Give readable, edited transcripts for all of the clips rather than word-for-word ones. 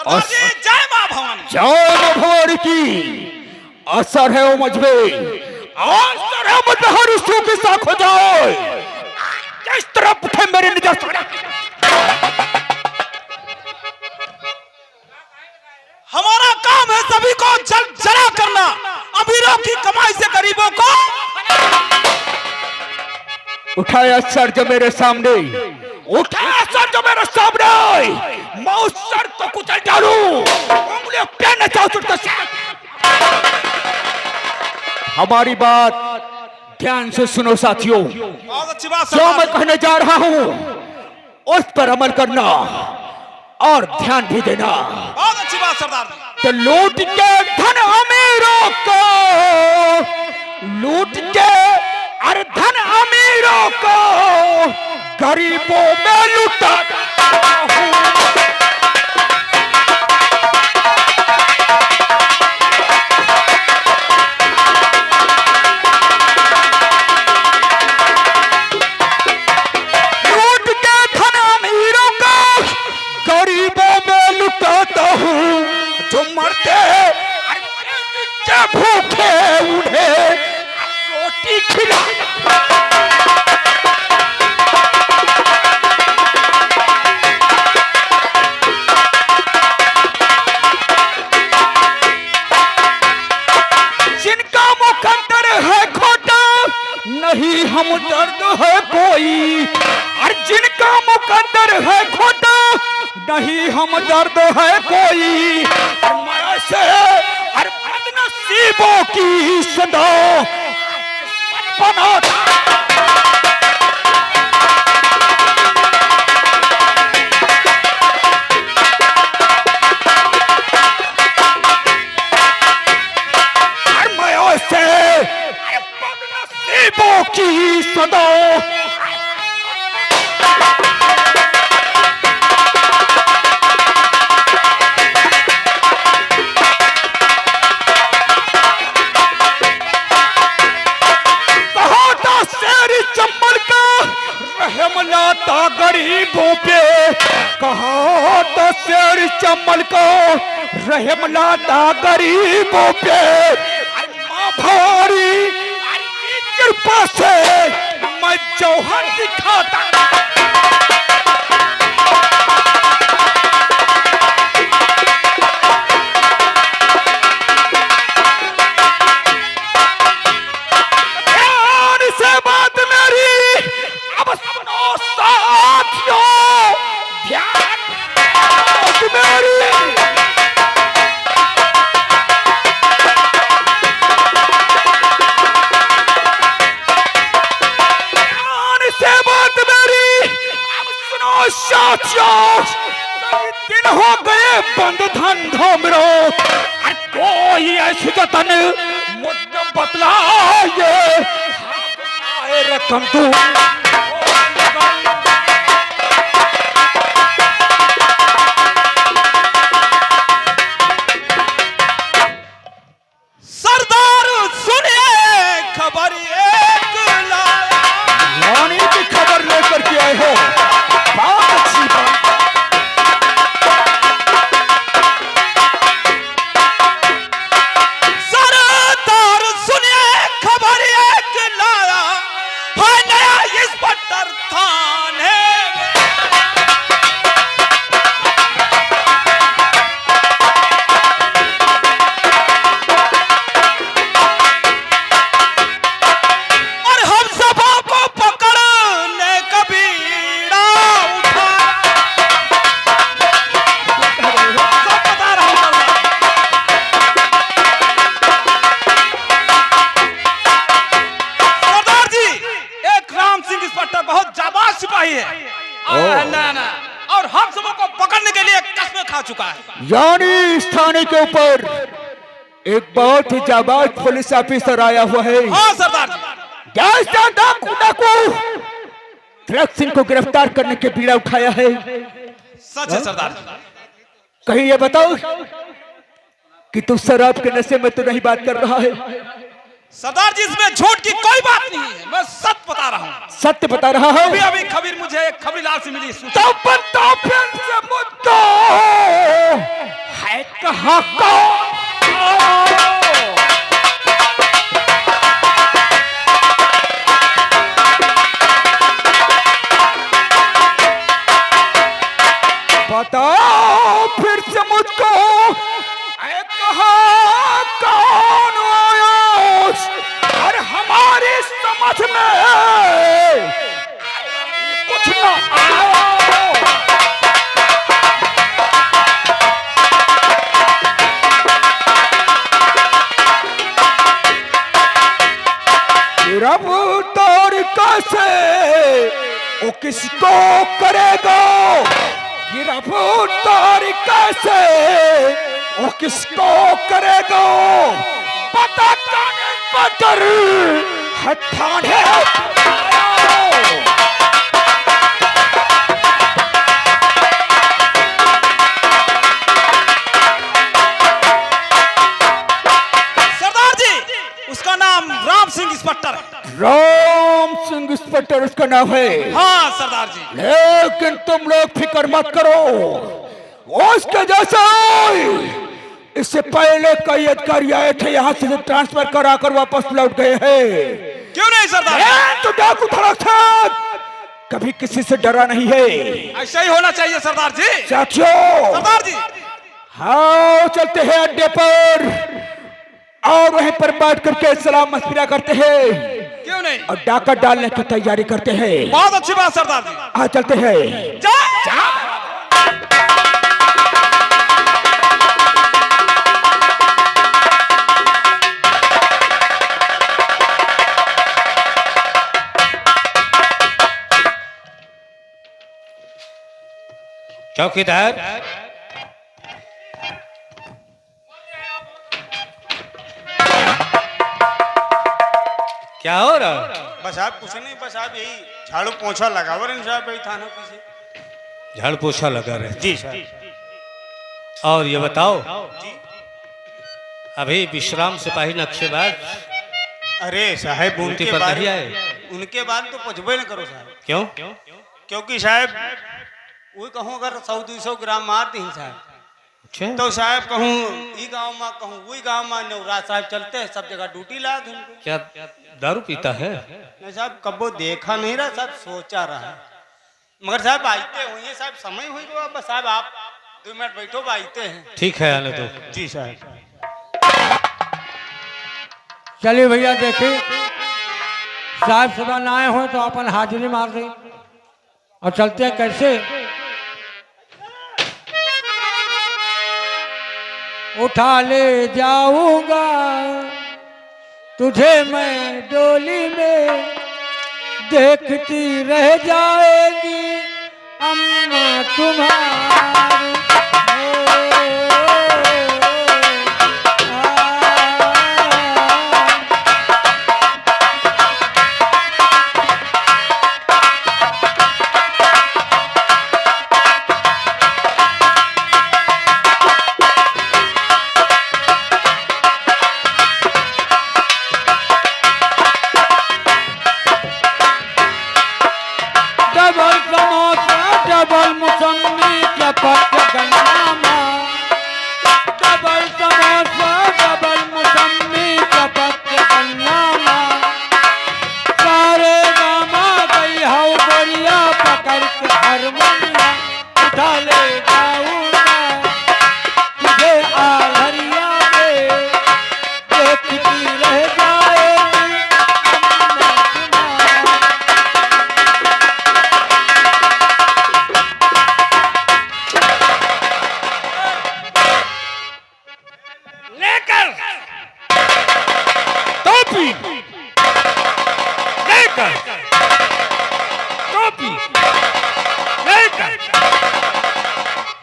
सरदार जी जय मां भवानी। जय मां भवानी की। असर है उमझ में, असर है उमझ में, हर उसको के साथ हो जाए। किस तरफ थे मेरे निजस्थ? हमारा काम है सभी को जल जला करना, अमीरों की कमाई से गरीबों को। उठाया सर जो मेरे सामने, उठाया सर जो मेरे सामने, मैं उस सर को कुचल डालूं, उंगलियों पे न चाहूं। हमारी बात ध्यान से सुनो साथियों, बहुत अच्छी बात जो मैं कहने जा रहा हूं उस पर अमल करना और ध्यान भी देना। बहुत अच्छी बात सरदार जी। तो लूट के धन अमीरों को, लूट के अरे धन अमीरों को गरीबों में लुटाता हूं। लूट के धन अमीरों को गरीबों में लुटाता हूं। जो मरते जो भूखे उन्हें रोटी खिला। जिनका मुकद्दर है खोटा, नहीं हम दर्द है कोई। और जिनका मुकद्दर है खोटा, नहीं हम दर्द है कोई। मैं से और बदनसीबों की सदा बनाता। और मैं से बदनसीबों की सदा लाता गरीबों पे। कहा तो शेर चमल को रहम लाता गरीबों पे। मां भवानी की कृपा से मैं जौहर दिखाता। दिन हो गए बंद धंधों में, कोई ऐसी जतन मुझे बतलाए। रकम तू सरदार सुनिए खबर एक लाया। रानी की खबर लेकर के आए हो, बहुत अच्छी बात। सरदार सुनिए खबर एक लाया, है नया इंस्पेक्टर थाने। और हम सबों को पकड़ने का बीड़ा उठाया। सब बता रहा हूं सरदार जी। एक राम सिंह इंस्पेक्टर बहुत जाबाज सिपाही है और हम सबों को पकड़ने के लिए कस्में खा चुका है। यानी इस थाने के ऊपर एक बहुत ही जाबाज पुलिस ऑफिसर आया हुआ है। हाँ सरदार जी। डाकू ड्रग्स सिंह को गिरफ्तार करने के बीड़ा उठाया है। सच है सरदार जी। कहीं ये बताओ कि तू शराब के नशे में तो नहीं बात कर रहा है? सरदार जी इसमें झूठ की कोई बात नहीं है, मैं सत्य बता रहा हूँ। सत्य बता रहा है? अभी अभी खबर मुझे एक खबरीलाल से मिली। तो बता फिर से मुद्दा वो किसको करेगा गिरफ्तार कैसे, वो किसको करेगा पता पटर हटाने। सरदार जी उसका नाम राम सिंह इंस्पेक्टर है। राम सिंह इंस्पेक्टर उसका नाम है। हाँ सरदार जी। लेकिन तुम लोग फिक्र मत करो, उसके जैसे इससे पहले कई अधिकारी आए थे, यहाँ से ट्रांसफर करा कर वापस लौट गए हैं। क्यों नहीं सरदार? तो डाकू धड़क था, कभी किसी से डरा नहीं है। ऐसा ही होना चाहिए सरदार जी। साथियों सरदार जी हाँ चलते हैं अड्डे पर और वहीं पर बैठ करके सलाम मशविरा करते हैं। क्यों नहीं? और डाका डालने की तैयारी करते हैं। बहुत अच्छी बात सरदार जी। हाँ चलते हैं। जा चौकीदार क्या हो रहा? बस आप कुछ नहीं, बस आप यही झाड़ू पोछा लगाओ इन साहब यही थाना पीछे। झाड़ू पोछा लगा रहे जी सर। और ये बताओ जी अभी विश्राम सिपाही नक्शेबाज अरे साहब ड्यूटी उनके पर बाद नहीं आए? उनके बाद तो पूछबे न करो साहब, क्यों? क्योंकि साहब वो कहूँ अगर 100-200 ग्राम मार दी साहब अच्छा तो साहब कहूँ ई गाँव में कहूँ वही गाँव में नवराज साहब चलते हैं सब जगह ड्यूटी लाग इनको। क्या दारू पीता है? नहीं साहब कबो देखा नहीं रहा साहब, सोचा रहा है मगर साहब आते हुए साहब समय हुई तो बस साहब आप 2 मिनट बैठो आते हैं। ठीक है आने दो। जी साहब। चलिए भैया देखिए साहब सुबह ना आए हो तो अपन हाजिरी मार दी और चलते हैं कैसे। उठा ले जाऊंगा तुझे मैं डोली में, देखती रह जाएगी अम्मा तुम्हारी। डबल समोसा डबल मौसमी चपट गन्ना, डबल समोसा डबल मौसमी चपट गन्ना, सारे गामा गई हाउ बढ़िया पकड़ के हारमोनिया, उठा ले जाऊंगा तुझे आलरिया में, देखती रह जाएगी लेकर टोपी, लेकर टोपी, लेकर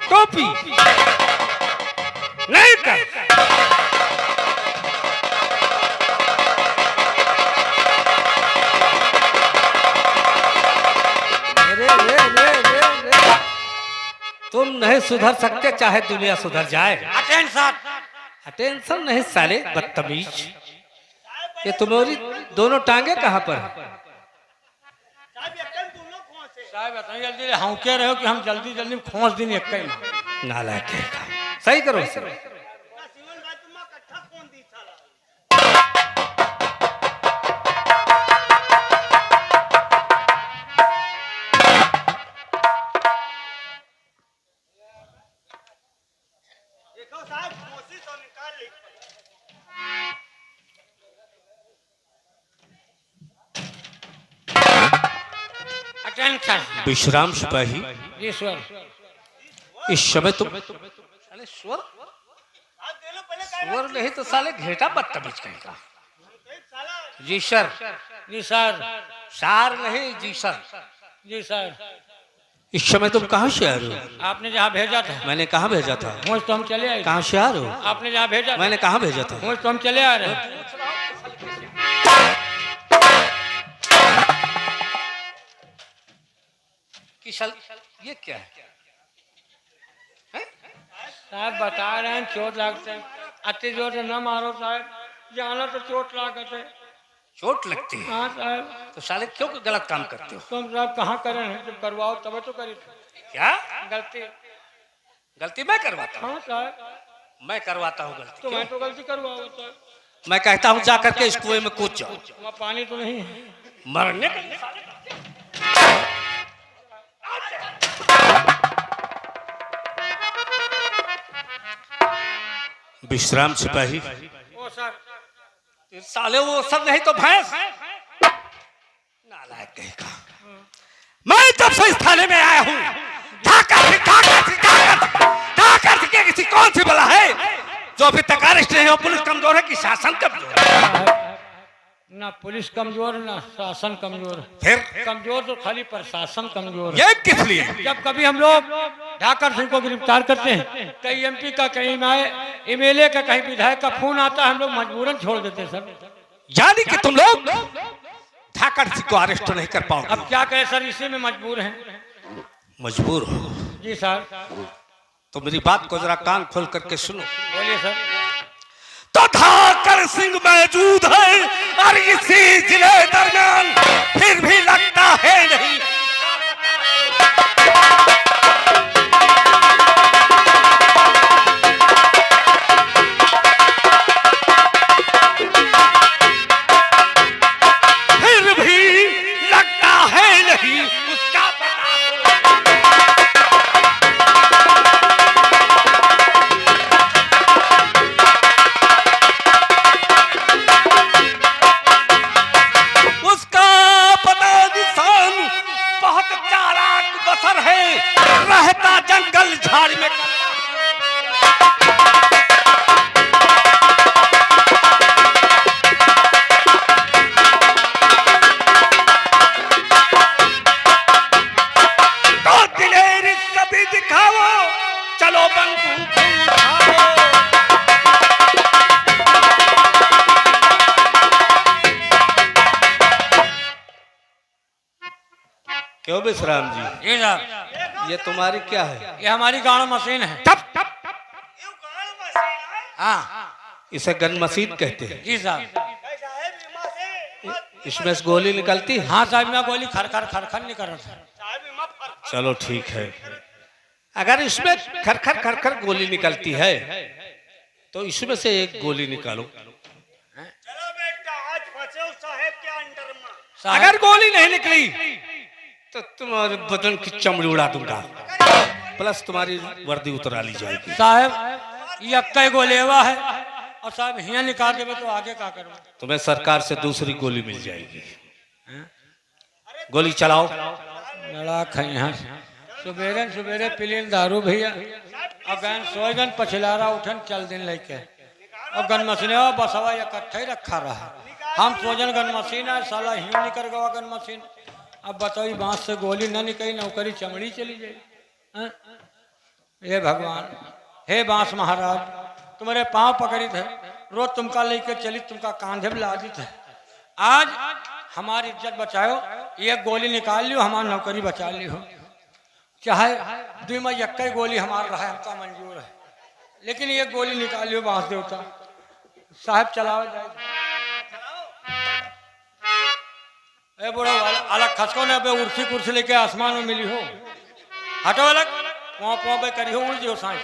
टोपी, लेकर तुम नहीं सुधर सकते चाहे दुनिया सुधर जाए। अटेंशन। अटेंशन नहीं साले बदतमीज। ये तुम्हारी दोनों टांगे कहाँ पर है? साहब इतना जल्दी हम कह रहे हो कि हम जल्दी जल्दी खोज दिन एक ही में। नालायक है का। सही करो इसे। देखो साहब कोशिश तो निकाल ली। अटेंशन। विश्राम सिपाही जी सर। इस समय तुम साले स्वर स्वर नहीं तो साले घेटा बदतमीज कहेगा। जी सर। जी सर। सार नहीं जी सर। जी सर। इस समय तुम कहाँ से आ रहे हो? आपने जहाँ भेजा था मैंने कहाँ भेजा था? मुझ तो हम चले आए। कहाँ से आ रहे हो? आपने जहाँ भेजा था मैंने कहाँ भेजा था? मुझ तो हम चले आ रहे हैं। कि साल ये क्या है? साहब बता रहे हैं चोट लागते हैं, अति जोर से न मारो साहब, जाना तो चोट लागते है। चोट लगती है हाँ साहब। तो साले क्यों गलत काम करते हो? तुम साहब कहाँ करे हैं, जब करवाओ तब तो करी क्या गलती। गलती मैं करवाता हूँ? हाँ साहब, मैं करवाता हूँ गलती? तो मैं तो गलती करवाओ साहब। मैं कहता हूँ जा करके इस कुएं में कूद जाओ। वहाँ पानी तो नहीं है। मरने का विश्राम सिपाही। ओ सर, साले वो सब नहीं तो भैंस नालायक कहेगा। मैं जब से इस थाने में आया हूँ किसी कौन सी बला है जो अभी तक अरेस्ट नहीं हो? पुलिस कमजोर है कि शासन कमजोर है? ना पुलिस कमजोर ना शासन कमजोर है। फिर कमजोर तो खाली प्रशासन कमजोर है। ये किस लिए? जब कभी हम लोग ढाकर सिंह को गिरफ्तार करते हैं, कहीं एमपी का, कहीं एमएलए का, कहीं विधायक का फोन आता है, हम लोग मजबूरन छोड़ देते हैं सर। यानी कि तुम लोग ढाकर सिंह को अरेस्ट नहीं कर पाओगे? अब क्या करें सर, इसी में मजबूर हैं। मजबूर हो जी सर। तो मेरी बात को जरा कान खोल करके सुनो। बोलिए सर। तो ढाकर सिंह मौजूद है और इसी जिले दरमियान, फिर भी लगता है नहीं। फिर भी लगता है नहीं उसका पता। रहता जंगल झाड़ में। तो दिलेरी कभी दिखाओ, चलो बंदूक उठाओ। क्यों विश्राम जी? जी साहब, ये तुम्हारी क्या है? ये हमारी गाड़ा मशीन है। टप टप। हाँ इसे गन मशीन कहते हैं। जी साहब। इसमें से गोली निकलती है? हाँ साहब, मैं गोली खरखर खरखर नहीं कर रहा था। चलो ठीक है। अगर इसमें खरखर खरखर गोली निकलती है तो इसमें से एक गोली निकालो। चलो बेटा, आज फंसे हो साहब के अंडर में। अगर गोली नहीं निकली तो तुम्हारे बदन की चमड़ी उड़ा दूंगा, प्लस तुम्हारी वर्दी उतरा ली जाएगी। साहब ये कई गोलेवा है, और साहब हिया निकाल देवे तो आगे क्या करूँ? तुम्हें सरकार से दूसरी गोली मिल जाएगी। गोली चलाओ। लड़ा खाई यहाँ सुबेरे सुबेरे पिलीन दारू भैया, और गन सोएगन पछलारा उठन चल दिन लेके, और गन मशीन बसवा इकट्ठा ही रखा रहा। हम सोजन गन मशीन है, साला हिया निकल गवा गन मशीन। अब बताओ बांस से गोली न निकली, नौकरी चमड़ी चली जाए। हे भगवान, हे बांस महाराज, तुम्हारे पांव पकड़ी थे, रोज तुमका लेके चली, तुमका कांधे में लादी थे। आज हमारी इज्जत बचाओ, ये गोली निकाल लियो, हमारी नौकरी बचा लियो। चाहे दुई में यक्का गोली हमारा रहा है, हमका मंजूर है, लेकिन ये गोली निकाल लियो बांस देवता। साहब चलाओ जाए। ए बुढ़ो अलग खसको ने बे उर्सी कुर्सी लेके आसमान में मिली हो, हटो अलग वहाँ पे करी हो, उड़ जियो सांस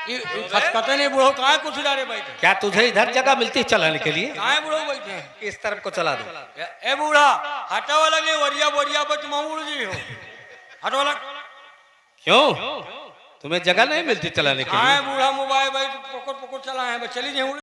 खसकते नहीं बुढ़ो, कहाँ कुर्सी डाले बैठे? क्या तुझे इधर जगह मिलती है चलाने के लिए? कहाँ बुढ़ो बैठे? इस तरफ को चला दो। ए बूढ़ा हटो अलग, नहीं वरिया वरिया पे तुम उड़ जी हो, हटो अलग। क्यों तुम्हें जगह नहीं मिलती चलाने के लिए? कहाँ बूढ़ा मोबाइल बैठ पकड़ पकड़ चला है, चली नहीं